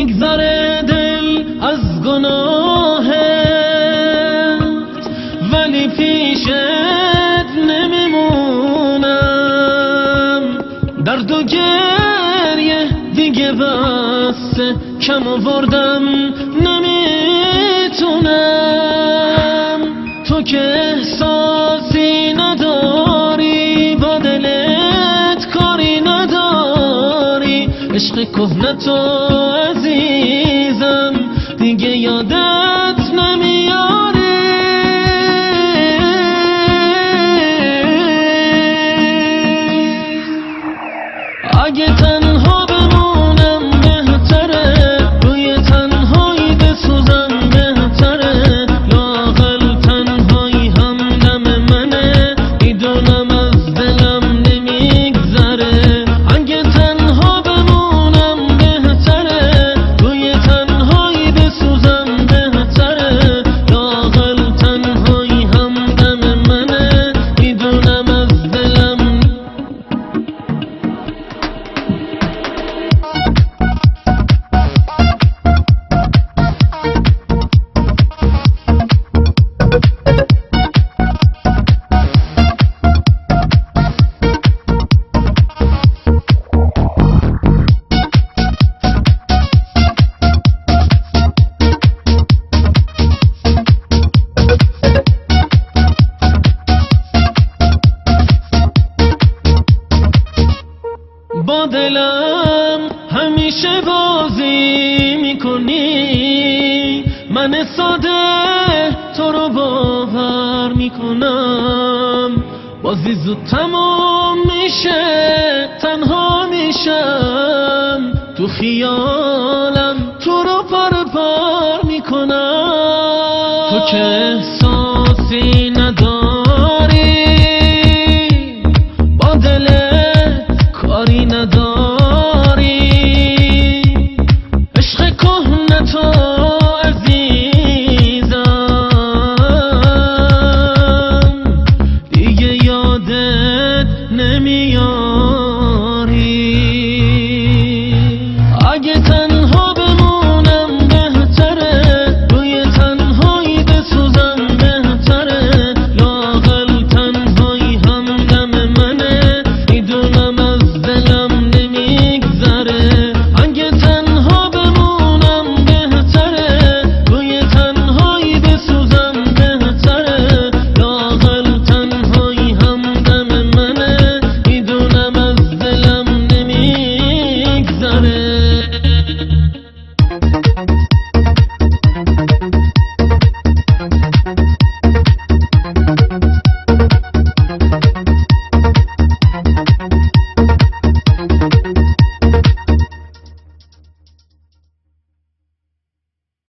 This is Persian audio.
میگذره دل از گناهت، ولی پیشت نمیمونم. درد و گریه دیگه بسه، کم آوردم نمیتونم. تو که احساسی نداری، با دلت کاری نداری، عشق کهنه تو عزیزم دیگه یادت نمیاره. اگه تنها بمونم بهتره، روی تنهایی بسوزم بهتره، لااقل تنهایی همدم منه، میدونم از دلم نمیگذره. اگه تنها بمونم بهتره، روی تنهایی بسوزم بهتره، لااقل تنهایی همدم منه، میدونم از دلم. با دلم همیشه بازی میکنی، من ساده تو رو باور میکنم. بازی زود تمام میشه، تنها میشم تو خیالم، تو رو پر میکنم. تو که